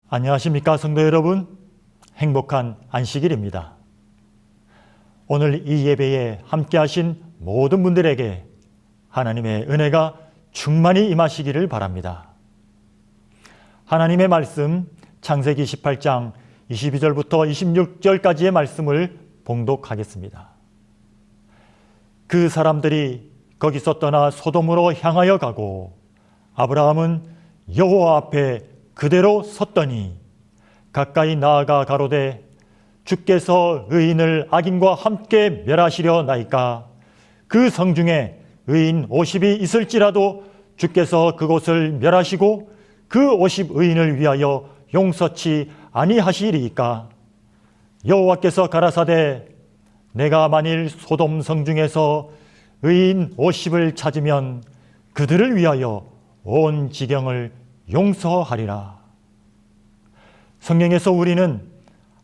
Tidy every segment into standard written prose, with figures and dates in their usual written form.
안녕하십니까 성도 여러분, 행복한 안식일입니다. 오늘 이 예배에 함께 하신 모든 분들에게 하나님의 은혜가 충만히 임하시기를 바랍니다. 하나님의 말씀 창세기 18장 22절부터 26절까지의 말씀을 봉독하겠습니다. 그 사람들이 거기서 떠나 소돔으로 향하여 가고 아브라함은 여호와 앞에 그대로 섰더니 가까이 나아가 가로되 주께서 의인을 악인과 함께 멸하시려 나이까 그 성중에 의인 50이 있을지라도 주께서 그곳을 멸하시고 그 50 의인을 위하여 용서치 아니하시리이까. 여호와께서 가라사대 내가 만일 소돔 성중에서 의인 50을 찾으면 그들을 위하여 온 지경을 용서하리라. 성경에서 우리는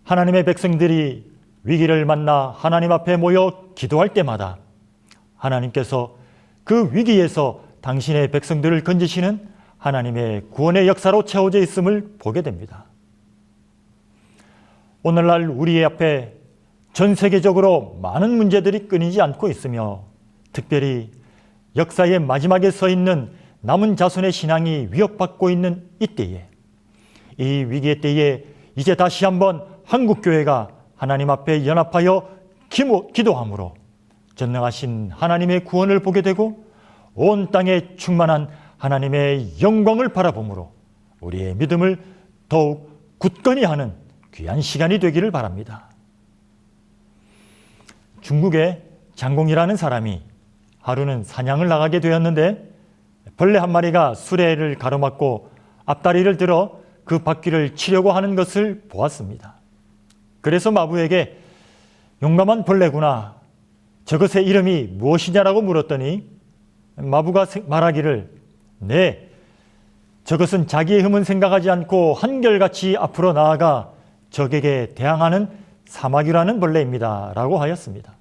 하나님의 백성들이 위기를 만나 하나님 앞에 모여 기도할 때마다 하나님께서 그 위기에서 당신의 백성들을 건지시는 하나님의 구원의 역사로 채워져 있음을 보게 됩니다. 오늘날 우리 앞에 전 세계적으로 많은 문제들이 끊이지 않고 있으며 특별히 역사의 마지막에 서 있는 남은 자손의 신앙이 위협받고 있는 이때에, 이 위기의 때에 이제 다시 한번 한국교회가 하나님 앞에 연합하여 기도함으로 전능하신 하나님의 구원을 보게 되고 온 땅에 충만한 하나님의 영광을 바라봄으로 우리의 믿음을 더욱 굳건히 하는 귀한 시간이 되기를 바랍니다. 중국의 장공이라는 사람이 하루는 사냥을 나가게 되었는데 벌레 한 마리가 수레를 가로막고 앞다리를 들어 그 바퀴를 치려고 하는 것을 보았습니다. 그래서 마부에게 용감한 벌레구나, 저것의 이름이 무엇이냐라고 물었더니 마부가 말하기를 네, 저것은 자기의 흠은 생각하지 않고 한결같이 앞으로 나아가 적에게 대항하는 사마귀라는 벌레입니다 라고 하였습니다.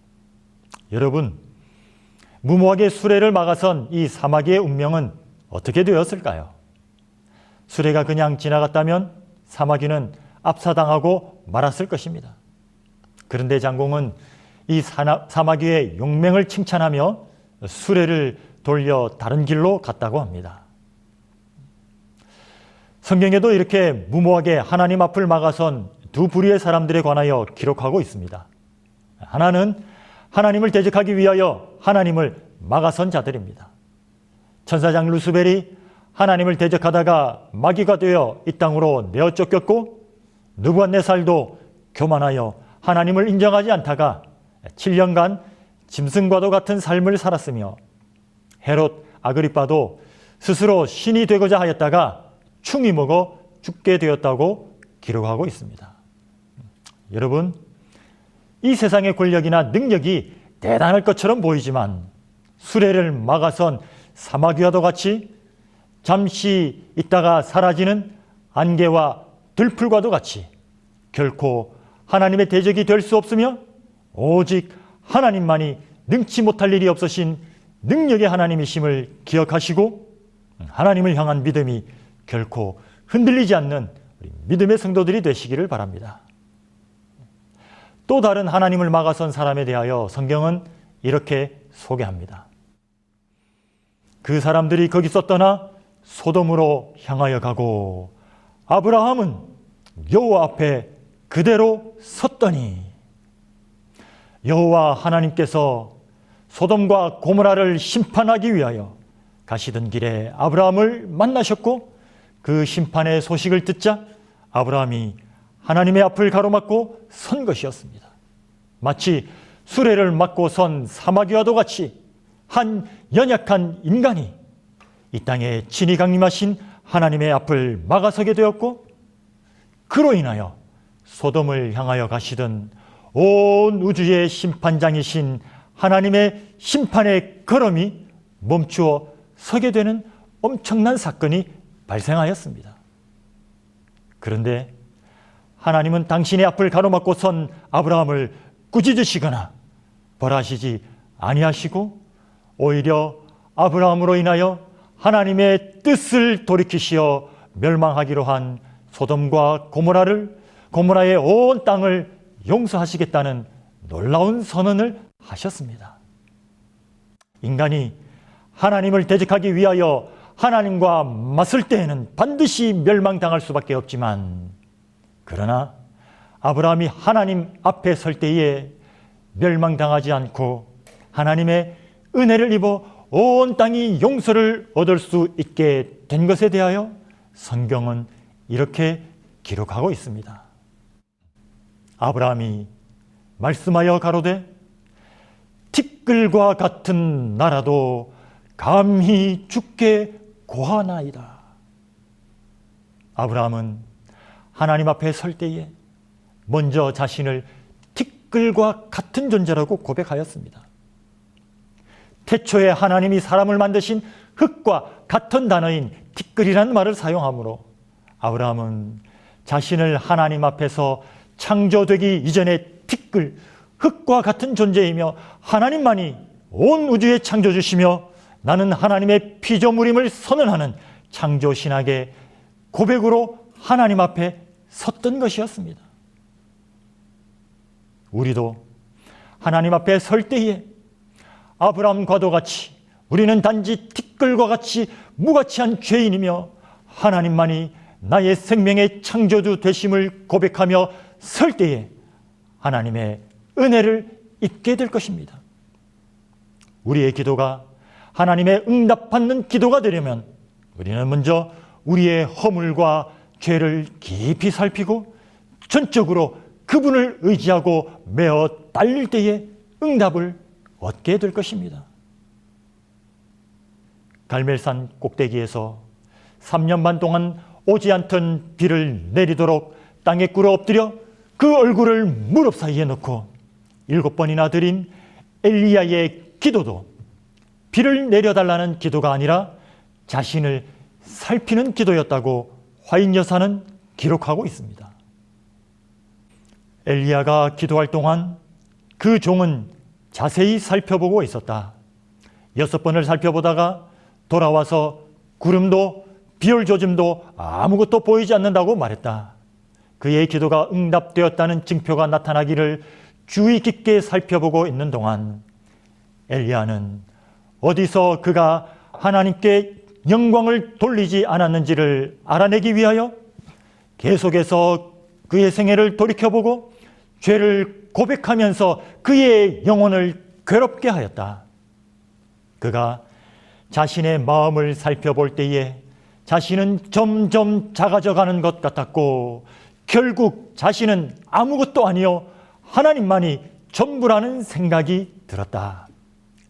여러분, 무모하게 수레를 막아선 이 사마귀의 운명은 어떻게 되었을까요? 수레가 그냥 지나갔다면 사마귀는 압사당하고 말았을 것입니다. 그런데 장공은 이 사마귀의 용맹을 칭찬하며 수레를 돌려 다른 길로 갔다고 합니다. 성경에도 이렇게 무모하게 하나님 앞을 막아선 두 부류의 사람들에 관하여 기록하고 있습니다. 하나는 하나님을 대적하기 위하여 하나님을 막아선 자들입니다. 천사장 루스벨이 하나님을 대적하다가 마귀가 되어 이 땅으로 내어 쫓겼고, 느부갓네살도 교만하여 하나님을 인정하지 않다가 7년간 짐승과도 같은 삶을 살았으며, 헤롯 아그리빠도 스스로 신이 되고자 하였다가 충이 먹어 죽게 되었다고 기록하고 있습니다. 여러분, 이 세상의 권력이나 능력이 대단할 것처럼 보이지만 수레를 막아선 사마귀와도 같이 잠시 있다가 사라지는 안개와 들풀과도 같이 결코 하나님의 대적이 될 수 없으며 오직 하나님만이 능치 못할 일이 없으신 능력의 하나님이심을 기억하시고 하나님을 향한 믿음이 결코 흔들리지 않는 우리 믿음의 성도들이 되시기를 바랍니다. 또 다른 하나님을 막아선 사람에 대하여 성경은 이렇게 소개합니다. 그 사람들이 거기서 떠나 소돔으로 향하여 가고 아브라함은 여호와 앞에 그대로 섰더니, 여호와 하나님께서 소돔과 고모라를 심판하기 위하여 가시던 길에 아브라함을 만나셨고 그 심판의 소식을 듣자 아브라함이 하나님의 앞을 가로막고 선 것이었습니다. 마치 수레를 막고 선 사마귀와도 같이 한 연약한 인간이 이 땅에 친히 강림하신 하나님의 앞을 막아서게 되었고, 그로 인하여 소돔을 향하여 가시던 온 우주의 심판장이신 하나님의 심판의 걸음이 멈추어 서게 되는 엄청난 사건이 발생하였습니다. 그런데 하나님은 당신의 앞을 가로막고 선 아브라함을 꾸짖으시거나 벌하시지 아니하시고 오히려 아브라함으로 인하여 하나님의 뜻을 돌이키시어 멸망하기로 한 소돔과 고모라의 온 땅을 용서하시겠다는 놀라운 선언을 하셨습니다. 인간이 하나님을 대적하기 위하여 하나님과 맞설 때에는 반드시 멸망당할 수밖에 없지만, 그러나 아브라함이 하나님 앞에 설 때에 멸망당하지 않고 하나님의 은혜를 입어 온 땅이 용서를 얻을 수 있게 된 것에 대하여 성경은 이렇게 기록하고 있습니다. 아브라함이 말씀하여 가로되 티끌과 같은 나라도 감히 주께 고하나이다. 아브라함은 하나님 앞에 설 때에 먼저 자신을 티끌과 같은 존재라고 고백하였습니다. 태초에 하나님이 사람을 만드신 흙과 같은 단어인 티끌이라는 말을 사용하므로 아브라함은 자신을 하나님 앞에서 창조되기 이전의 티끌, 흙과 같은 존재이며 하나님만이 온 우주의 창조주시며 나는 하나님의 피조물임을 선언하는 창조신학의 고백으로 하나님 앞에 섰던 것이었습니다. 우리도 하나님 앞에 설 때에 아브라함과도 같이 우리는 단지 티끌과 같이 무가치한 죄인이며 하나님만이 나의 생명의 창조주 되심을 고백하며 설 때에 하나님의 은혜를 입게 될 것입니다. 우리의 기도가 하나님의 응답받는 기도가 되려면 우리는 먼저 우리의 허물과 죄를 깊이 살피고 전적으로 그분을 의지하고 매어 달릴 때에 응답을 얻게 될 것입니다. 갈멜산 꼭대기에서 3년 반 동안 오지 않던 비를 내리도록 땅에 꿇어 엎드려 그 얼굴을 무릎 사이에 넣고 7번이나 드린 엘리야의 기도도 비를 내려달라는 기도가 아니라 자신을 살피는 기도였다고 화인 여사는 기록하고 있습니다. 엘리야가 기도할 동안 그 종은 자세히 살펴보고 있었다. 6번을 살펴보다가 돌아와서 구름도 비올 조짐도 아무것도 보이지 않는다고 말했다. 그의 기도가 응답되었다는 증표가 나타나기를 주의 깊게 살펴보고 있는 동안 엘리야는 어디서 그가 하나님께 영광을 돌리지 않았는지를 알아내기 위하여 계속해서 그의 생애를 돌이켜보고 죄를 고백하면서 그의 영혼을 괴롭게 하였다. 그가 자신의 마음을 살펴볼 때에 자신은 점점 작아져가는 것 같았고 결국 자신은 아무것도 아니요 하나님만이 전부라는 생각이 들었다.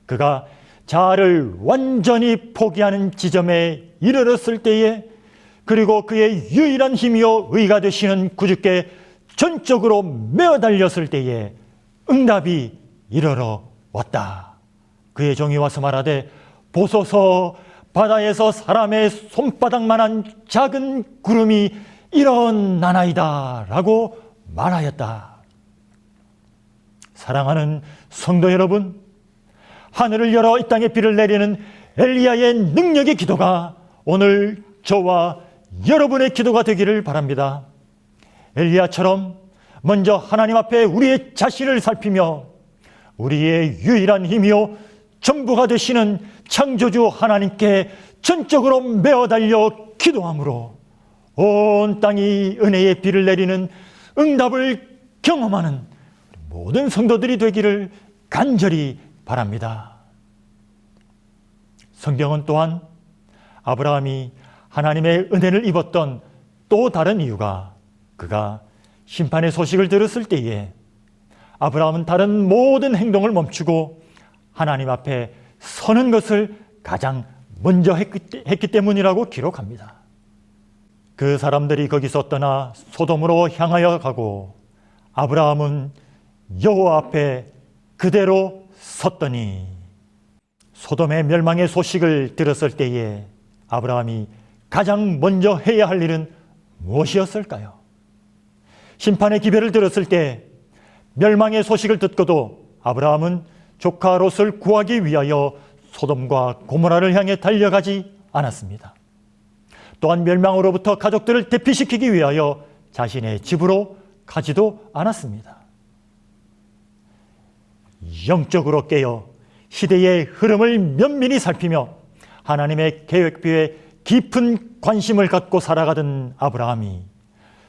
그가 자아를 완전히 포기하는 지점에 이르렀을 때에 그리고 그의 유일한 힘이요 의가 되시는 구주께 전적으로 매어 달렸을 때에 응답이 이르러 왔다. 그의 종이 와서 말하되 보소서 바다에서 사람의 손바닥만한 작은 구름이 일어나나이다 라고 말하였다. 사랑하는 성도 여러분, 하늘을 열어 이 땅에 비를 내리는 엘리야의 능력의 기도가 오늘 저와 여러분의 기도가 되기를 바랍니다. 엘리야처럼 먼저 하나님 앞에 우리의 자신을 살피며 우리의 유일한 힘이요 전부가 되시는 창조주 하나님께 전적으로 매어 달려 기도함으로 온 땅이 은혜의 비를 내리는 응답을 경험하는 모든 성도들이 되기를 간절히 바랍니다. 성경은 또한 아브라함이 하나님의 은혜를 입었던 또 다른 이유가 그가 심판의 소식을 들었을 때에 아브라함은 다른 모든 행동을 멈추고 하나님 앞에 서는 것을 가장 먼저 했기 때문이라고 기록합니다. 그 사람들이 거기서 떠나 소돔으로 향하여 가고 아브라함은 여호와 앞에 그대로 섰더니 소돔의 멸망의 소식을 들었을 때에 아브라함이 가장 먼저 해야 할 일은 무엇이었을까요? 심판의 기별을 들었을 때 멸망의 소식을 듣고도 아브라함은 조카 롯을 구하기 위하여 소돔과 고모라를 향해 달려가지 않았습니다. 또한 멸망으로부터 가족들을 대피시키기 위하여 자신의 집으로 가지도 않았습니다. 영적으로 깨어 시대의 흐름을 면밀히 살피며 하나님의 계획표에 깊은 관심을 갖고 살아가던 아브라함이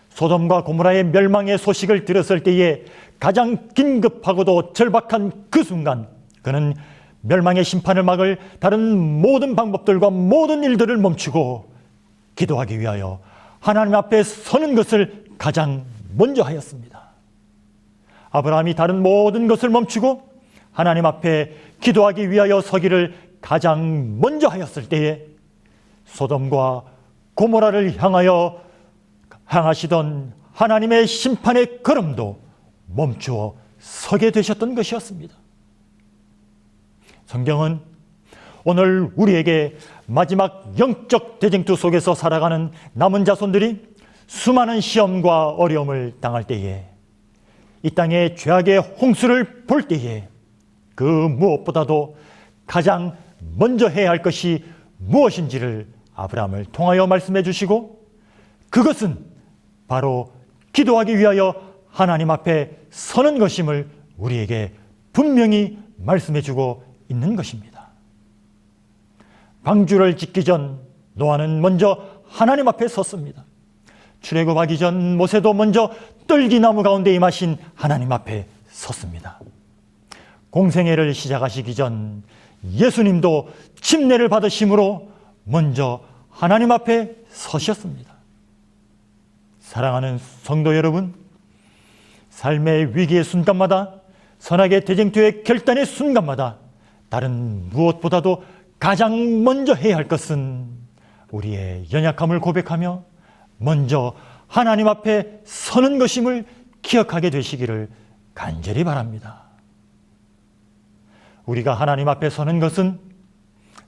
소돔과 고모라의 멸망의 소식을 들었을 때에 가장 긴급하고도 절박한 그 순간 그는 멸망의 심판을 막을 다른 모든 방법들과 모든 일들을 멈추고 기도하기 위하여 하나님 앞에 서는 것을 가장 먼저 하였습니다. 아브라함이 다른 모든 것을 멈추고 하나님 앞에 기도하기 위하여 서기를 가장 먼저 하였을 때에 소돔과 고모라를 향하여 향하시던 하나님의 심판의 걸음도 멈추어 서게 되셨던 것이었습니다. 성경은 오늘 우리에게 마지막 영적 대쟁투 속에서 살아가는 남은 자손들이 수많은 시험과 어려움을 당할 때에 이 땅의 죄악의 홍수를 볼 때에 그 무엇보다도 가장 먼저 해야 할 것이 무엇인지를 아브라함을 통하여 말씀해 주시고 그것은 바로 기도하기 위하여 하나님 앞에 서는 것임을 우리에게 분명히 말씀해 주고 있는 것입니다. 방주를 짓기 전 노아는 먼저 하나님 앞에 섰습니다. 출애굽하기 전 모세도 먼저 떨기나무 가운데 임하신 하나님 앞에 섰습니다. 공생애를 시작하시기 전 예수님도 침례를 받으심으로 먼저 하나님 앞에 서셨습니다. 사랑하는 성도 여러분, 삶의 위기의 순간마다 선악의 대쟁투의 결단의 순간마다 다른 무엇보다도 가장 먼저 해야 할 것은 우리의 연약함을 고백하며 먼저 하나님 앞에 서는 것임을 기억하게 되시기를 간절히 바랍니다. 우리가 하나님 앞에 서는 것은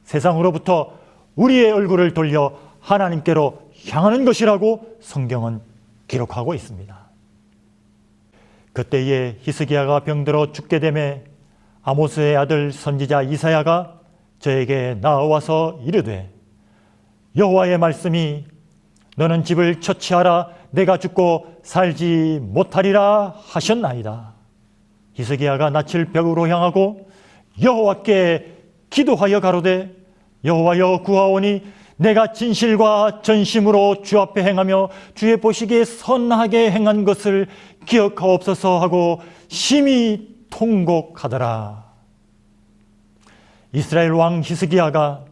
세상으로부터 우리의 얼굴을 돌려 하나님께로 향하는 것이라고 성경은 기록하고 있습니다. 그때에 히스기야가 병들어 죽게 되매 아모스의 아들 선지자 이사야가 저에게 나와서 이르되 여호와의 말씀이 너는 집을 처치하라 내가 죽고 살지 못하리라 하셨나이다. 히스기야가 낯을 벽으로 향하고 여호와께 기도하여 가로되 여호와여 구하오니 내가 진실과 전심으로 주 앞에 행하며 주의 보시기에 선하게 행한 것을 기억하옵소서 하고 심히 통곡하더라. 이스라엘 왕 히스기야가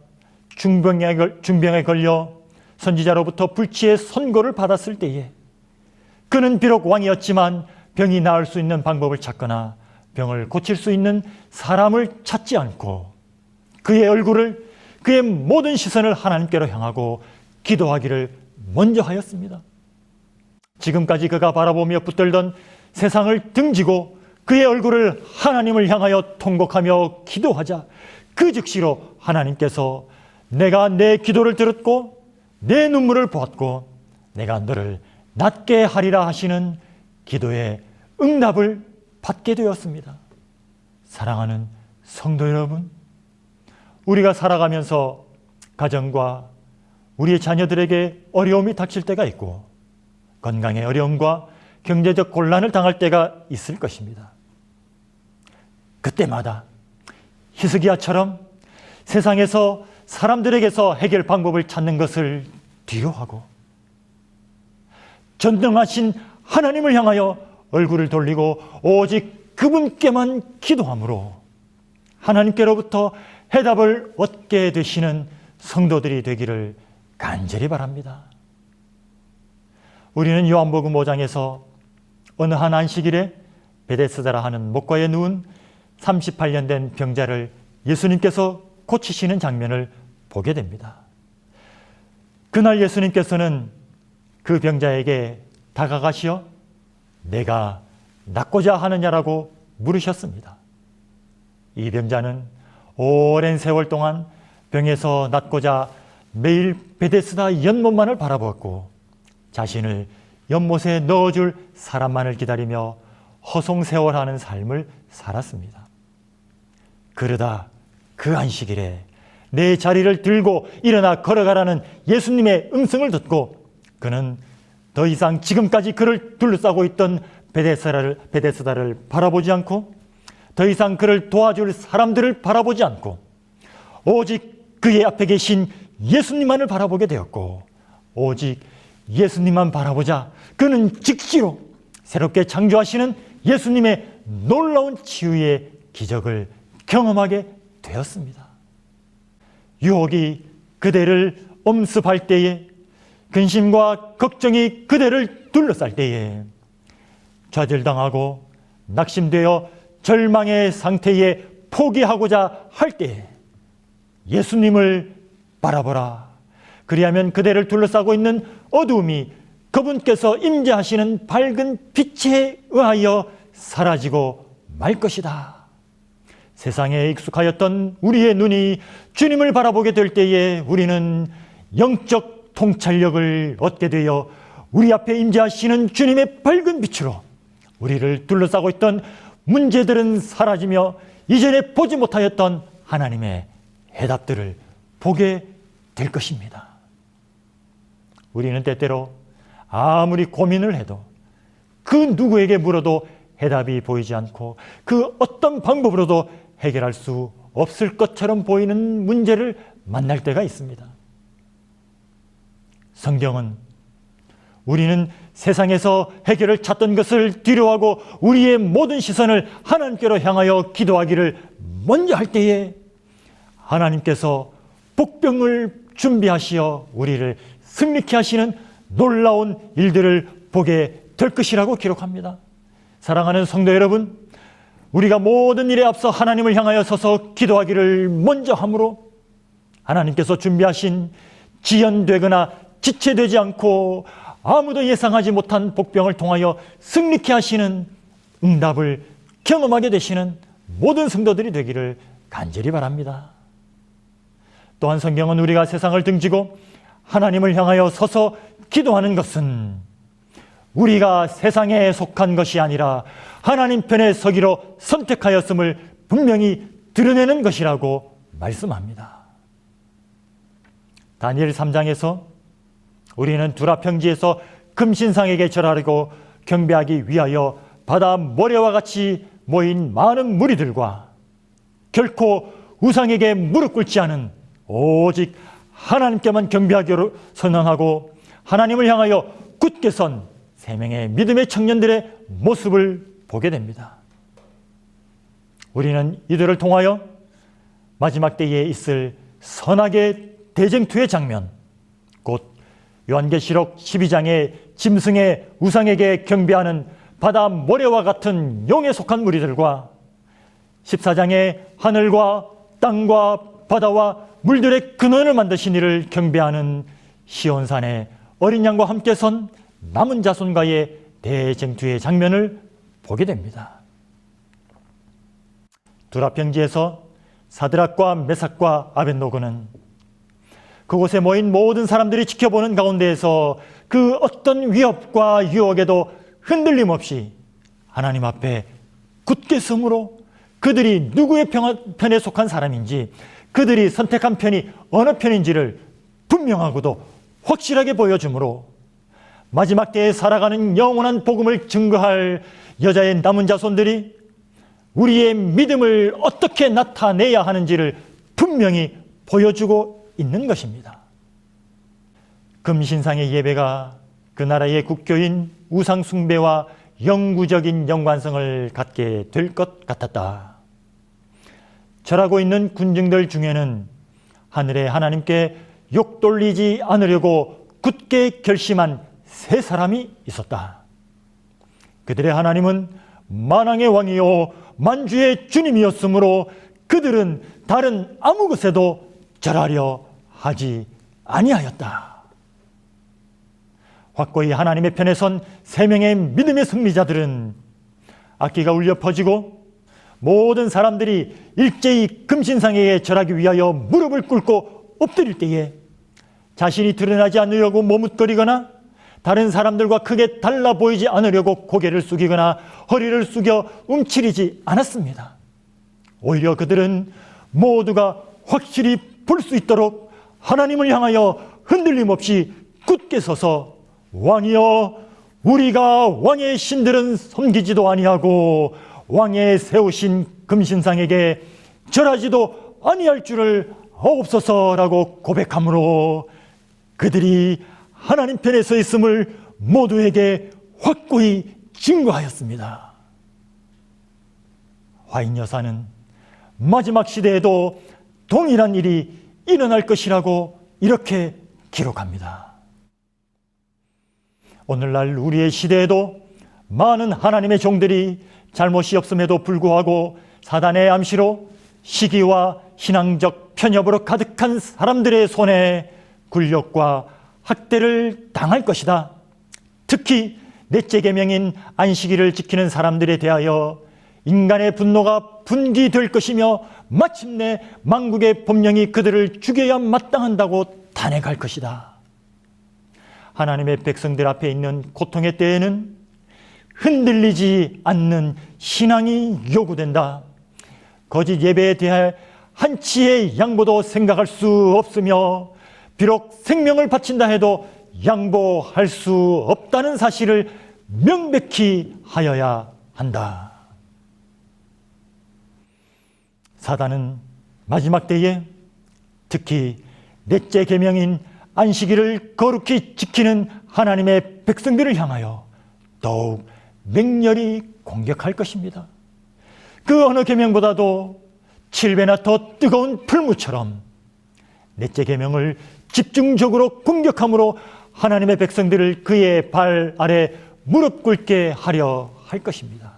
중병에 걸려 선지자로부터 불치의 선고를 받았을 때에 그는 비록 왕이었지만 병이 나을 수 있는 방법을 찾거나 병을 고칠 수 있는 사람을 찾지 않고 그의 얼굴을 그의 모든 시선을 하나님께로 향하고 기도하기를 먼저 하였습니다. 지금까지 그가 바라보며 붙들던 세상을 등지고 그의 얼굴을 하나님을 향하여 통곡하며 기도하자 그 즉시로 하나님께서 내가 내 기도를 들었고 내 눈물을 보았고 내가 너를 낫게 하리라 하시는 기도의 응답을 받게 되었습니다. 사랑하는 성도 여러분, 우리가 살아가면서 가정과 우리의 자녀들에게 어려움이 닥칠 때가 있고 건강의 어려움과 경제적 곤란을 당할 때가 있을 것입니다. 그때마다 히스기야처럼 세상에서 사람들에게서 해결 방법을 찾는 것을 뒤로하고 전능하신 하나님을 향하여 얼굴을 돌리고 오직 그분께만 기도함으로 하나님께로부터 해답을 얻게 되시는 성도들이 되기를 간절히 바랍니다. 우리는 요한복음 5장에서 어느 한 안식일에 베데스다라 하는 목과에 누운 38년 된 병자를 예수님께서 고치시는 장면을 보게 됩니다. 그날 예수님께서는 그 병자에게 다가가시어 내가 낫고자 하느냐라고 물으셨습니다. 이 병자는 오랜 세월 동안 병에서 낫고자 매일 베데스다 연못만을 바라보았고 자신을 연못에 넣어줄 사람만을 기다리며 허송세월하는 삶을 살았습니다. 그러다 그 안식일에 내 자리를 들고 일어나 걸어가라는 예수님의 음성을 듣고 그는 더 이상 지금까지 그를 둘러싸고 있던 베데스다를 바라보지 않고 더 이상 그를 도와줄 사람들을 바라보지 않고 오직 그의 앞에 계신 예수님만을 바라보게 되었고 오직 예수님만 바라보자 그는 즉시로 새롭게 창조하시는 예수님의 놀라운 치유의 기적을 경험하게 되었습니다. 유혹이 그대를 엄습할 때에 근심과 걱정이 그대를 둘러쌀 때에 좌절당하고 낙심되어 절망의 상태에 포기하고자 할 때에 예수님을 바라보라. 그리하면 그대를 둘러싸고 있는 어두움이 그분께서 임재하시는 밝은 빛에 의하여 사라지고 말 것이다. 세상에 익숙하였던 우리의 눈이 주님을 바라보게 될 때에 우리는 영적 통찰력을 얻게 되어 우리 앞에 임재하시는 주님의 밝은 빛으로 우리를 둘러싸고 있던 문제들은 사라지며 이전에 보지 못하였던 하나님의 해답들을 보게 될 것입니다. 우리는 때때로 아무리 고민을 해도 그 누구에게 물어도 해답이 보이지 않고 그 어떤 방법으로도 해결할 수 없을 것처럼 보이는 문제를 만날 때가 있습니다. 성경은 우리는 세상에서 해결을 찾던 것을 뒤로하고 우리의 모든 시선을 하나님께로 향하여 기도하기를 먼저 할 때에 하나님께서 복병을 준비하시어 우리를 승리케 하시는 놀라운 일들을 보게 될 것이라고 기록합니다. 사랑하는 성도 여러분, 우리가 모든 일에 앞서 하나님을 향하여 서서 기도하기를 먼저 함으로 하나님께서 준비하신 지연되거나 지체되지 않고 아무도 예상하지 못한 복병을 통하여 승리케 하시는 응답을 경험하게 되시는 모든 성도들이 되기를 간절히 바랍니다. 또한 성경은 우리가 세상을 등지고 하나님을 향하여 서서 기도하는 것은 우리가 세상에 속한 것이 아니라 하나님 편에 서기로 선택하였음을 분명히 드러내는 것이라고 말씀합니다. 다니엘 3장에서 우리는 두라 평지에서 금신상에게 절하고 경배하기 위하여 바다 모래와 같이 모인 많은 무리들과 결코 우상에게 무릎 꿇지 않은 오직 하나님께만 경배하기로 선언하고 하나님을 향하여 굳게 선 3명의 믿음의 청년들의 모습을 보게 됩니다. 우리는 이들을 통하여 마지막 때에 있을 선악의 대쟁투의 장면, 곧 요한계시록 12장의 짐승의 우상에게 경배하는 바다 모래와 같은 용에 속한 무리들과 14장의 하늘과 땅과 바다와 물들의 근원을 만드신 이를 경배하는 시온산의 어린 양과 함께 선 남은 자손과의 대쟁투의 장면을 보게 됩니다. 두라 평지에서 사드락과 메삭과 아벳노고는 그곳에 모인 모든 사람들이 지켜보는 가운데에서 그 어떤 위협과 유혹에도 흔들림 없이 하나님 앞에 굳게 섬으로 그들이 누구의 편에 속한 사람인지 그들이 선택한 편이 어느 편인지를 분명하고도 확실하게 보여주므로 마지막 때에 살아가는 영원한 복음을 증거할 여자의 남은 자손들이 우리의 믿음을 어떻게 나타내야 하는지를 분명히 보여주고 있는 것입니다. 금신상의 예배가 그 나라의 국교인 우상 숭배와 영구적인 연관성을 갖게 될 것 같았다. 절하고 있는 군중들 중에는 하늘의 하나님께 욕돌리지 않으려고 굳게 결심한 3사람이 있었다. 그들의 하나님은 만왕의 왕이요 만주의 주님이었으므로 그들은 다른 아무 것에도 절하려 하지 아니하였다. 확고히 하나님의 편에 선 3명의 믿음의 승리자들은 악기가 울려 퍼지고 모든 사람들이 일제히 금신상에게 절하기 위하여 무릎을 꿇고 엎드릴 때에 자신이 드러나지 않으려고 머뭇거리거나 다른 사람들과 크게 달라 보이지 않으려고 고개를 숙이거나 허리를 숙여 움츠리지 않았습니다. 오히려 그들은 모두가 확실히 볼 수 있도록 하나님을 향하여 흔들림 없이 굳게 서서 왕이여, 우리가 왕의 신들은 섬기지도 아니하고 왕의 세우신 금신상에게 절하지도 아니할 줄을 아옵소서라고 고백함으로 그들이 하나님 편에 서 있음을 모두에게 확고히 증거하였습니다. 화인 여사는 마지막 시대에도 동일한 일이 일어날 것이라고 이렇게 기록합니다. 오늘날 우리의 시대에도 많은 하나님의 종들이 잘못이 없음에도 불구하고 사단의 암시로 시기와 신앙적 편협으로 가득한 사람들의 손에 굴욕과 학대를 당할 것이다. 특히 넷째 계명인 안식일을 지키는 사람들에 대하여 인간의 분노가 분기될 것이며 마침내 만국의 법령이 그들을 죽여야 마땅한다고 단행할 것이다. 하나님의 백성들 앞에 있는 고통의 때에는 흔들리지 않는 신앙이 요구된다. 거짓 예배에 대해 한치의 양보도 생각할 수 없으며 비록 생명을 바친다 해도 양보할 수 없다는 사실을 명백히 하여야 한다. 사단은 마지막 때에 특히 넷째 계명인 안식일을 거룩히 지키는 하나님의 백성들을 향하여 더욱 맹렬히 공격할 것입니다. 그 어느 계명보다도 7배나 더 뜨거운 풀무처럼 넷째 계명을 집중적으로 공격함으로 하나님의 백성들을 그의 발 아래 무릎 꿇게 하려 할 것입니다.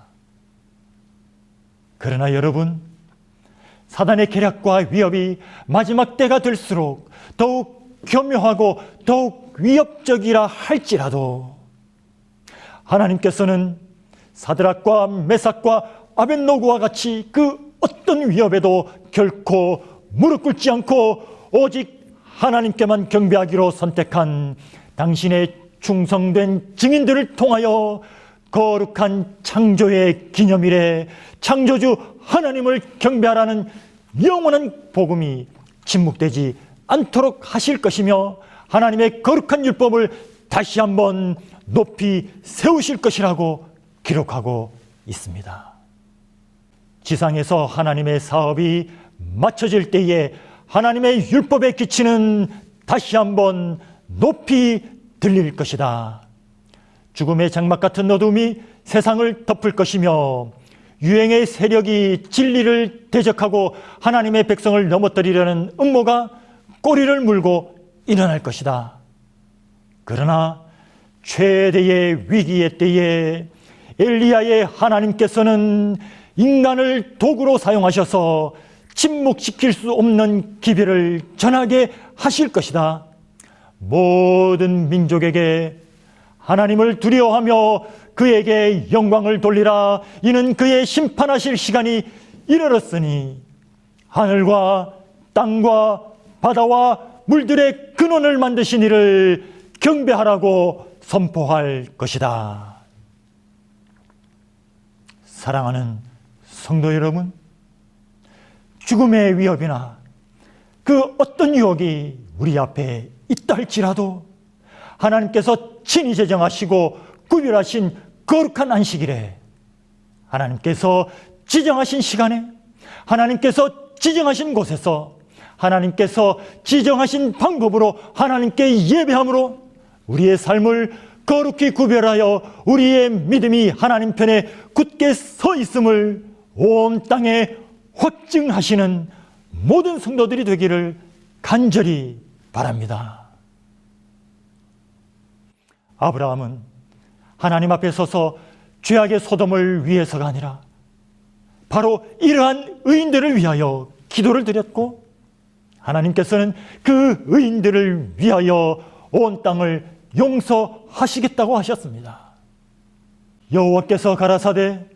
그러나 여러분, 사단의 계략과 위협이 마지막 때가 될수록 더욱 교묘하고 더욱 위협적이라 할지라도 하나님께서는 사드락과 메삭과 아벳노고와 같이 그 어떤 위협에도 결코 무릎 꿇지 않고 오직 하나님께만 경배하기로 선택한 당신의 충성된 증인들을 통하여 거룩한 창조의 기념일에 창조주 하나님을 경배하라는 영원한 복음이 침묵되지 않도록 하실 것이며 하나님의 거룩한 율법을 다시 한번 높이 세우실 것이라고 기록하고 있습니다. 지상에서 하나님의 사업이 마쳐질 때에 하나님의 율법의 기치는 다시 한번 높이 들릴 것이다. 죽음의 장막 같은 어둠이 세상을 덮을 것이며 유행의 세력이 진리를 대적하고 하나님의 백성을 넘어뜨리려는 음모가 꼬리를 물고 일어날 것이다. 그러나 최대의 위기의 때에 엘리야의 하나님께서는 인간을 도구로 사용하셔서 침묵시킬 수 없는 기별을 전하게 하실 것이다. 모든 민족에게 하나님을 두려워하며 그에게 영광을 돌리라. 이는 그의 심판하실 시간이 이르렀으니 하늘과 땅과 바다와 물들의 근원을 만드신 이를 경배하라고 선포할 것이다. 사랑하는 성도 여러분, 죽음의 위협이나 그 어떤 유혹이 우리 앞에 있다 할지라도 하나님께서 친히 제정하시고 구별하신 거룩한 안식일에 하나님께서 지정하신 시간에 하나님께서 지정하신 곳에서 하나님께서 지정하신 방법으로 하나님께 예배함으로 우리의 삶을 거룩히 구별하여 우리의 믿음이 하나님 편에 굳게 서 있음을 온 땅에 확증하시는 모든 성도들이 되기를 간절히 바랍니다. 아브라함은 하나님 앞에 서서 죄악의 소돔을 위해서가 아니라 바로 이러한 의인들을 위하여 기도를 드렸고 하나님께서는 그 의인들을 위하여 온 땅을 용서하시겠다고 하셨습니다. 여호와께서 가라사대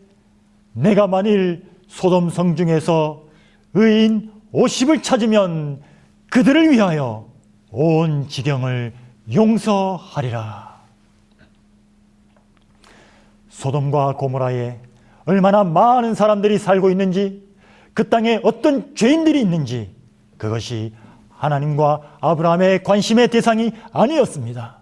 내가 만일 소돔 성 중에서 의인 50을 찾으면 그들을 위하여 온 지경을 용서하리라. 소돔과 고모라에 얼마나 많은 사람들이 살고 있는지, 그 땅에 어떤 죄인들이 있는지 그것이 하나님과 아브라함의 관심의 대상이 아니었습니다.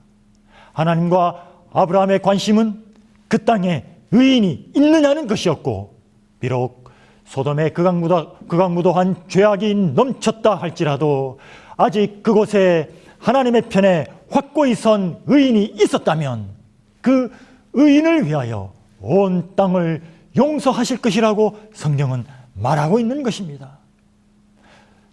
하나님과 아브라함의 관심은 그 땅에 의인이 있느냐는 것이었고, 비록 소돔의 극악무도한 죄악이 넘쳤다 할지라도 아직 그곳에 하나님의 편에 확고히 선 의인이 있었다면 그 의인을 위하여 온 땅을 용서하실 것이라고 성경은 말하고 있는 것입니다.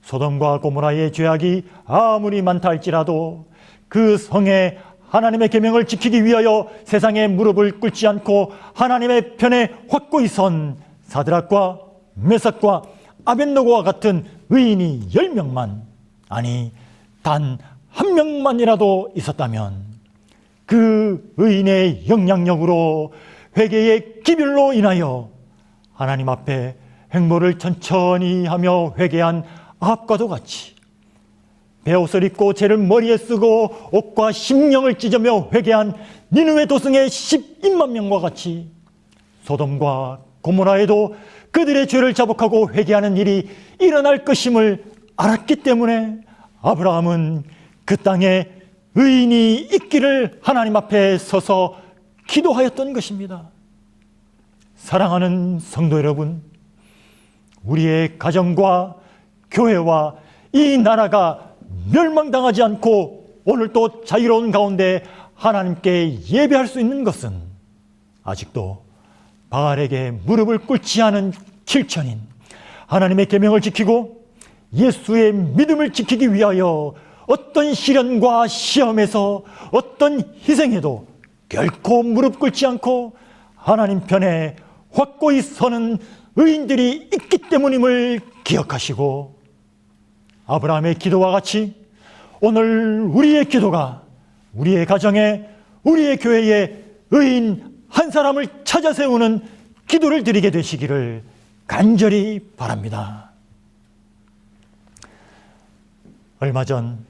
소돔과 고모라의 죄악이 아무리 많다 할지라도 그 성에 하나님의 계명을 지키기 위하여 세상에 무릎을 꿇지 않고 하나님의 편에 확고히 선 사드락과 메삭과 아벳노고와 같은 의인이 10명만, 아니 단 한 명만이라도 있었다면 그 의인의 영향력으로 회개의 기별로 인하여 하나님 앞에 행보를 천천히 하며 회개한 아합과도 같이, 베옷을 입고 죄를 머리에 쓰고 옷과 심령을 찢으며 회개한 니느웨 도성의 12만 명과 같이 소돔과 고모라에도 그들의 죄를 자복하고 회개하는 일이 일어날 것임을 알았기 때문에 아브라함은 그 땅에 의인이 있기를 하나님 앞에 서서 기도하였던 것입니다. 사랑하는 성도 여러분, 우리의 가정과 교회와 이 나라가 멸망당하지 않고 오늘도 자유로운 가운데 하나님께 예배할 수 있는 것은 아직도 바알에게 무릎을 꿇지 않은 실천인 하나님의 계명을 지키고 예수의 믿음을 지키기 위하여 어떤 시련과 시험에서 어떤 희생에도 결코 무릎 꿇지 않고 하나님 편에 확고히 서는 의인들이 있기 때문임을 기억하시고, 아브라함의 기도와 같이 오늘 우리의 기도가 우리의 가정에, 우리의 교회에 의인 한 사람을 찾아 세우는 기도를 드리게 되시기를 간절히 바랍니다. 얼마 전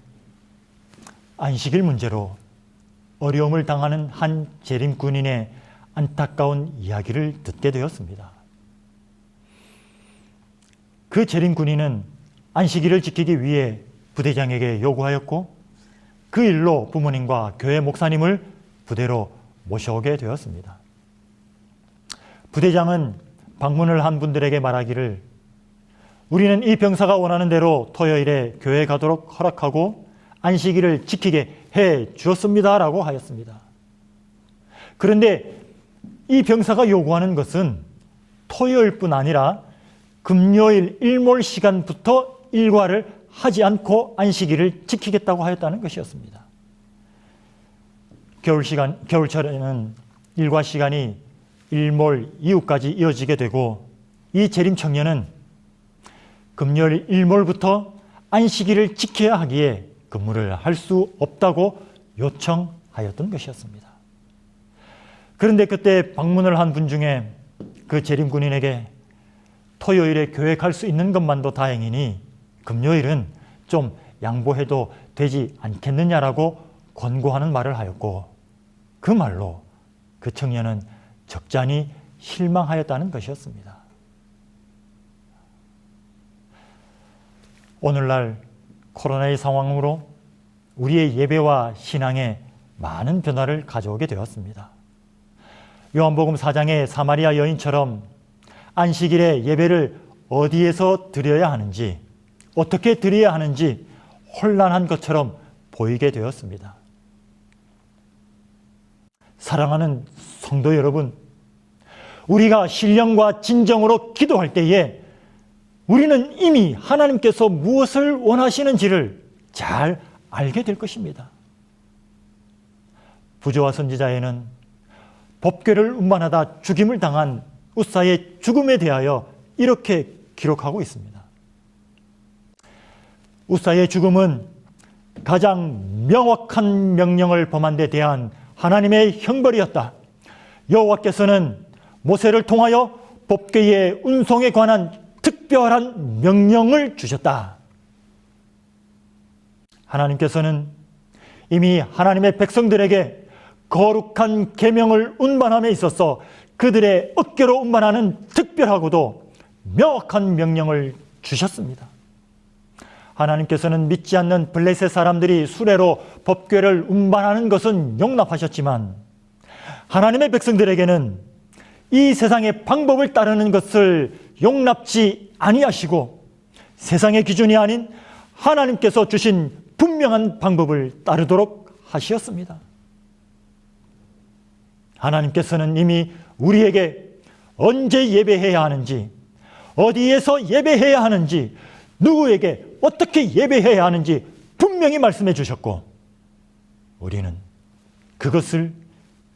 안식일 문제로 어려움을 당하는 한 재림 군인의 안타까운 이야기를 듣게 되었습니다. 그 재림 군인은 안식일을 지키기 위해 부대장에게 요구하였고 그 일로 부모님과 교회 목사님을 부대로 모셔오게 되었습니다. 부대장은 방문을 한 분들에게 말하기를, 우리는 이 병사가 원하는 대로 토요일에 교회에 가도록 허락하고 안식일을 지키게 해 주었습니다라고 하였습니다. 그런데 이 병사가 요구하는 것은 토요일뿐 아니라 금요일 일몰 시간부터 일과를 하지 않고 안식일을 지키겠다고 하였다는 것이었습니다. 겨울철에는 일과 시간이 일몰 이후까지 이어지게 되고 이 재림 청년은 금요일 일몰부터 안식일을 지켜야 하기에 근무를 할 수 없다고 요청하였던 것이었습니다. 그런데 그때 방문을 한 분 중에 그 재림 군인에게 토요일에 교회 갈 수 있는 것만도 다행이니 금요일은 좀 양보해도 되지 않겠느냐라고 권고하는 말을 하였고, 그 말로 그 청년은 적잖이 실망하였다는 것이었습니다. 오늘날 코로나의 상황으로 우리의 예배와 신앙에 많은 변화를 가져오게 되었습니다. 요한복음 4장의 사마리아 여인처럼 안식일에 예배를 어디에서 드려야 하는지, 어떻게 드려야 하는지 혼란한 것처럼 보이게 되었습니다. 사랑하는 성도 여러분, 우리가 신령과 진정으로 기도할 때에 우리는 이미 하나님께서 무엇을 원하시는지를 잘 알게 될 것입니다. 부조와 선지자에는 법궤를 운반하다 죽임을 당한 웃사의 죽음에 대하여 이렇게 기록하고 있습니다. 웃사의 죽음은 가장 명확한 명령을 범한 데 대한 하나님의 형벌이었다. 여호와께서는 모세를 통하여 법궤의 운송에 관한 특별한 명령을 주셨다. 하나님께서는 이미 하나님의 백성들에게 거룩한 계명을 운반함에 있어서 그들의 어깨로 운반하는 특별하고도 명확한 명령을 주셨습니다. 하나님께서는 믿지 않는 블레셋 사람들이 수레로 법궤를 운반하는 것은 용납하셨지만 하나님의 백성들에게는 이 세상의 방법을 따르는 것을 용납지 아니하시고 세상의 기준이 아닌 하나님께서 주신 분명한 방법을 따르도록 하시었습니다. 하나님께서는 이미 우리에게 언제 예배해야 하는지, 어디에서 예배해야 하는지, 누구에게 어떻게 예배해야 하는지 분명히 말씀해 주셨고 우리는 그것을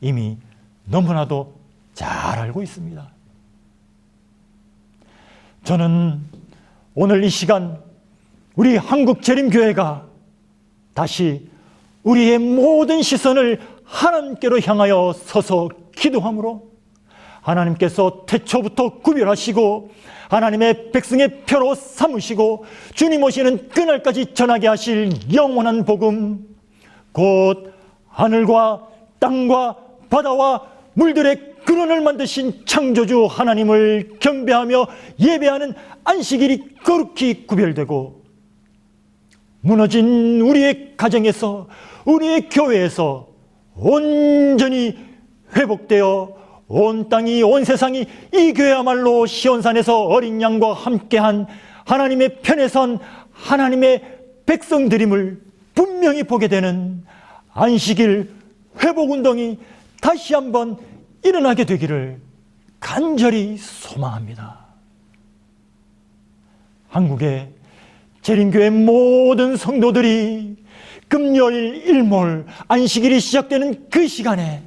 이미 너무나도 잘 알고 있습니다. 저는 오늘 이 시간 우리 한국재림교회가 다시 우리의 모든 시선을 하나님께로 향하여 서서 기도함으로 하나님께서 태초부터 구별하시고 하나님의 백성의 표로 삼으시고 주님 오시는 그날까지 전하게 하실 영원한 복음, 곧 하늘과 땅과 바다와 물들의 근원을 만드신 창조주 하나님을 경배하며 예배하는 안식일이 거룩히 구별되고 무너진 우리의 가정에서, 우리의 교회에서 온전히 회복되어 온 땅이, 온 세상이 이 교회야말로 시온산에서 어린 양과 함께한 하나님의 편에 선 하나님의 백성들임을 분명히 보게 되는 안식일 회복운동이 다시 한번 일어나게 되기를 간절히 소망합니다. 한국의 재림교회 모든 성도들이 금요일 일몰 안식일이 시작되는 그 시간에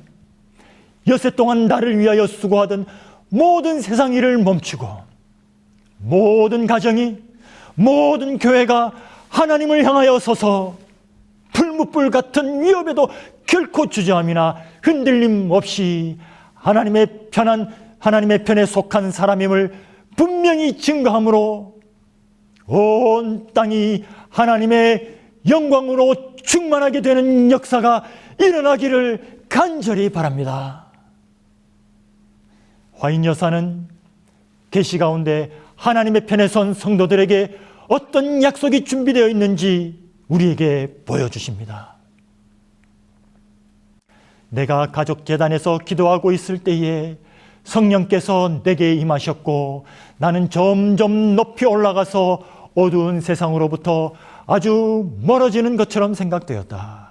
엿새 동안 나를 위하여 수고하던 모든 세상 일을 멈추고 모든 가정이, 모든 교회가 하나님을 향하여 서서 풀무불 같은 위협에도 결코 주저함이나 흔들림 없이 하나님의 편에 속한 사람임을 분명히 증거함으로 온 땅이 하나님의 영광으로 충만하게 되는 역사가 일어나기를 간절히 바랍니다. 화인 여사는 계시 가운데 하나님의 편에 선 성도들에게 어떤 약속이 준비되어 있는지 우리에게 보여주십니다. 내가 가족재단에서 기도하고 있을 때에 성령께서 내게 임하셨고 나는 점점 높이 올라가서 어두운 세상으로부터 아주 멀어지는 것처럼 생각되었다.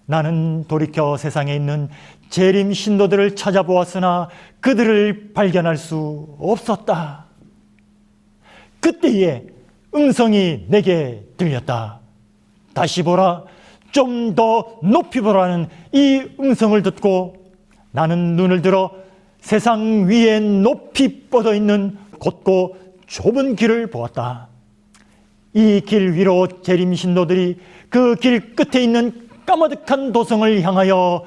나는 돌이켜 세상에 있는 재림 신도들을 찾아보았으나 그들을 발견할 수 없었다. 그때에 음성이 내게 들렸다. 다시 보라, 좀 더 높이 보라는 이 음성을 듣고 나는 눈을 들어 세상 위에 높이 뻗어 있는 곧고 좁은 길을 보았다. 이 길 위로 재림 신도들이 그 길 끝에 있는 까마득한 도성을 향하여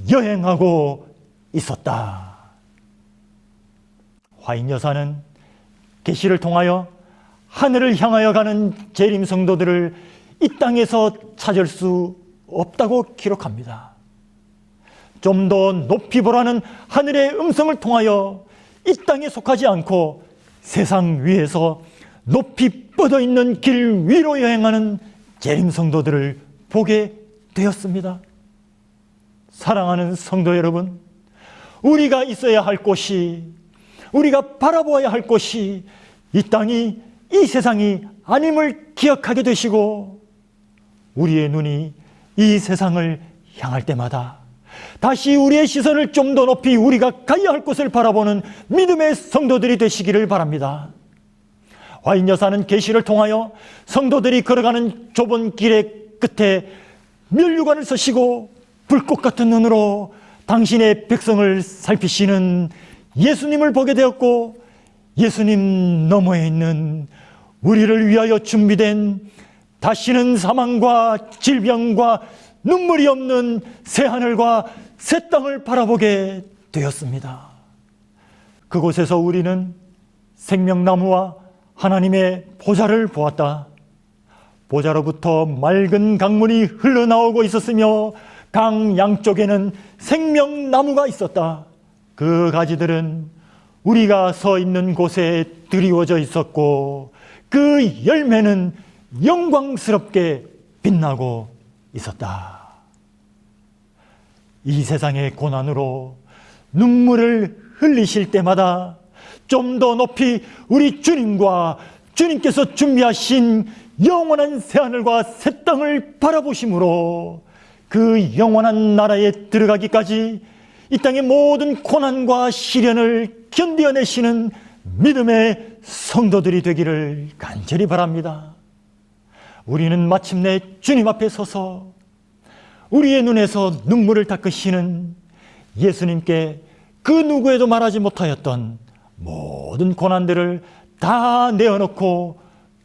여행하고 있었다. 화인 여사는 계시를 통하여 하늘을 향하여 가는 재림 성도들을 이 땅에서 찾을 수 없다고 기록합니다. 좀 더 높이 보라는 하늘의 음성을 통하여 이 땅에 속하지 않고 세상 위에서 높이 뻗어 있는 길 위로 여행하는 재림 성도들을 보게 되었습니다. 사랑하는 성도 여러분, 우리가 있어야 할 곳이, 우리가 바라보아야 할 곳이 이 땅이, 이 세상이 아님을 기억하게 되시고 우리의 눈이 이 세상을 향할 때마다 다시 우리의 시선을 좀 더 높이 우리가 가야 할 곳을 바라보는 믿음의 성도들이 되시기를 바랍니다. 화인 여사는 계시를 통하여 성도들이 걸어가는 좁은 길의 끝에 면류관을 서시고 불꽃 같은 눈으로 당신의 백성을 살피시는 예수님을 보게 되었고 예수님 너머에 있는 우리를 위하여 준비된 다시는 사망과 질병과 눈물이 없는 새하늘과 새 땅을 바라보게 되었습니다. 그곳에서 우리는 생명나무와 하나님의 보좌를 보았다. 보좌로부터 맑은 강물이 흘러나오고 있었으며 강 양쪽에는 생명나무가 있었다. 그 가지들은 우리가 서 있는 곳에 드리워져 있었고 그 열매는 영광스럽게 빛나고 있었다. 이 세상의 고난으로 눈물을 흘리실 때마다 좀 더 높이 우리 주님과 주님께서 준비하신 영원한 새하늘과 새 땅을 바라보심으로 그 영원한 나라에 들어가기까지 이 땅의 모든 고난과 시련을 견뎌내시는 믿음의 성도들이 되기를 간절히 바랍니다. 우리는 마침내 주님 앞에 서서 우리의 눈에서 눈물을 닦으시는 예수님께 그 누구에도 말하지 못하였던 모든 고난들을 다 내어놓고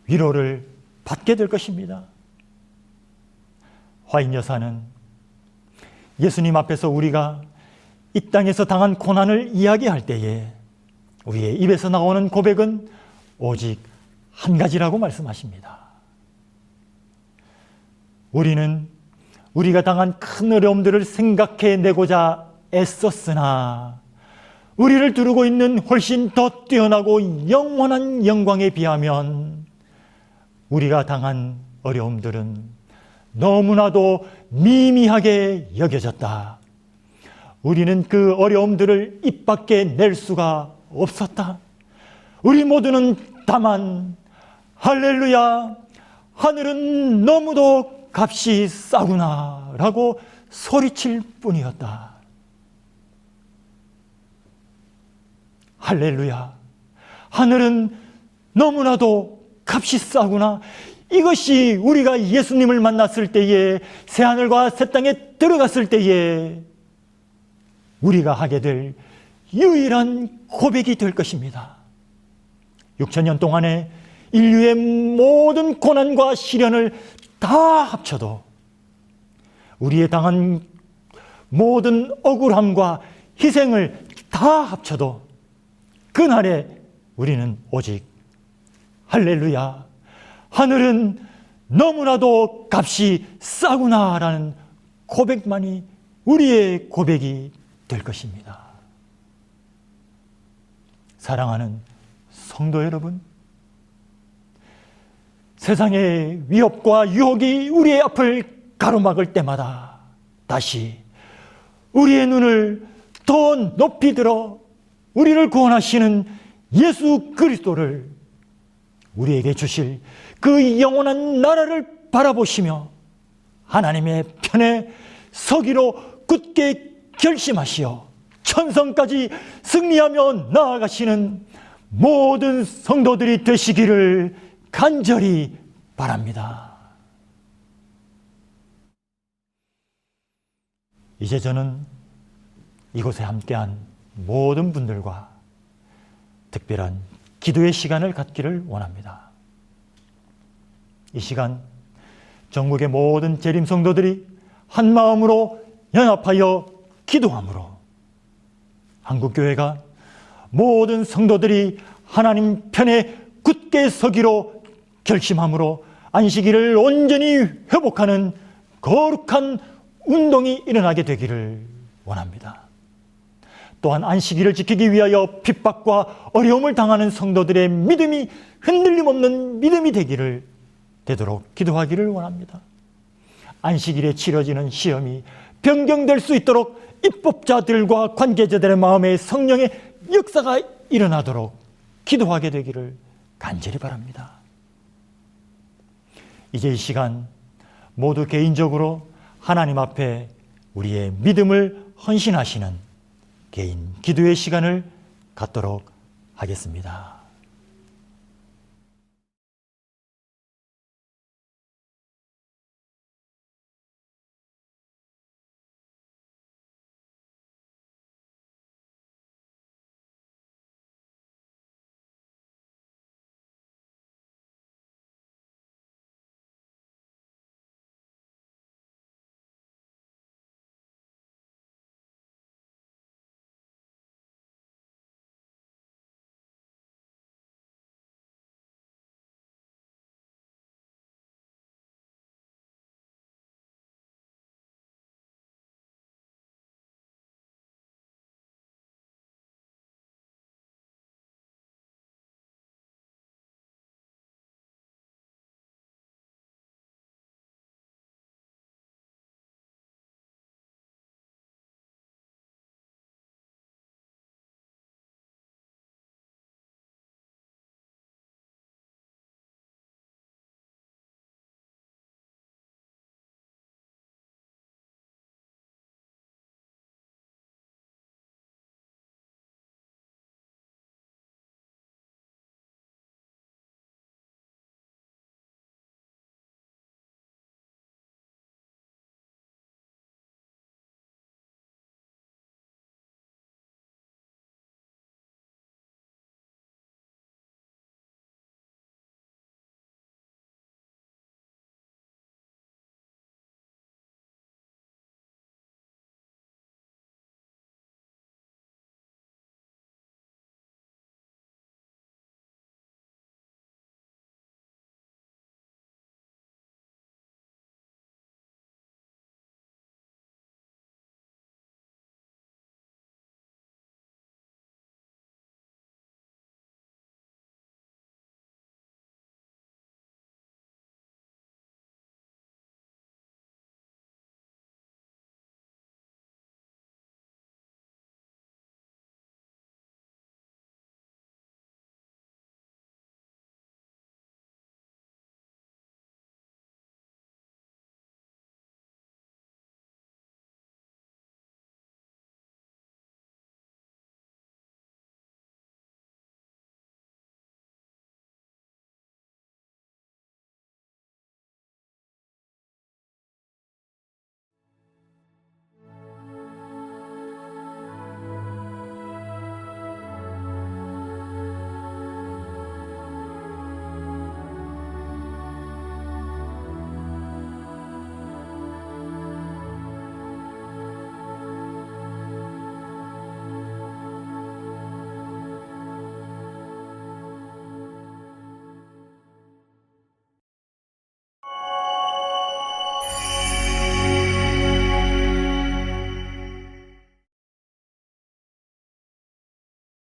위로를 받게 될 것입니다. 화인 여사는 예수님 앞에서 우리가 이 땅에서 당한 고난을 이야기할 때에 우리의 입에서 나오는 고백은 오직 한 가지라고 말씀하십니다. 우리는 우리가 당한 큰 어려움들을 생각해내고자 애썼으나 우리를 두르고 있는 훨씬 더 뛰어나고 영원한 영광에 비하면 우리가 당한 어려움들은 너무나도 미미하게 여겨졌다. 우리는 그 어려움들을 입 밖에 낼 수가 없었다. 우리 모두는 다만 할렐루야, 하늘은 너무도 값이 싸구나 라고 소리칠 뿐이었다. 할렐루야, 하늘은 너무나도 값이 싸구나. 이것이 우리가 예수님을 만났을 때에, 새하늘과 새 땅에 들어갔을 때에 우리가 하게 될 유일한 고백이 될 것입니다. 6,000년 동안의 인류의 모든 고난과 시련을 다 합쳐도, 우리의 당한 모든 억울함과 희생을 다 합쳐도 그날에 우리는 오직 할렐루야, 하늘은 너무나도 값이 싸구나 라는 고백만이 우리의 고백이 될 것입니다. 사랑하는 성도 여러분, 세상의 위협과 유혹이 우리의 앞을 가로막을 때마다 다시 우리의 눈을 더 높이 들어 우리를 구원하시는 예수 그리스도를, 우리에게 주실 그 영원한 나라를 바라보시며 하나님의 편에 서기로 굳게 결심하시어 천성까지 승리하며 나아가시는 모든 성도들이 되시기를 간절히 바랍니다. 이제 저는 이곳에 함께한 모든 분들과 특별한 기도의 시간을 갖기를 원합니다. 이 시간 전국의 모든 재림 성도들이 한 마음으로 연합하여 기도함으로 한국교회가 모든 성도들이 하나님 편에 굳게 서기로 결심함으로 안식일을 온전히 회복하는 거룩한 운동이 일어나게 되기를 원합니다. 또한 안식일을 지키기 위하여 핍박과 어려움을 당하는 성도들의 믿음이 흔들림 없는 믿음이 되도록 기도하기를 원합니다. 안식일에 치러지는 시험이 변경될 수 있도록 입법자들과 관계자들의 마음에 성령의 역사가 일어나도록 기도하게 되기를 간절히 바랍니다. 이제 이 시간 모두 개인적으로 하나님 앞에 우리의 믿음을 헌신하시는 개인 기도의 시간을 갖도록 하겠습니다.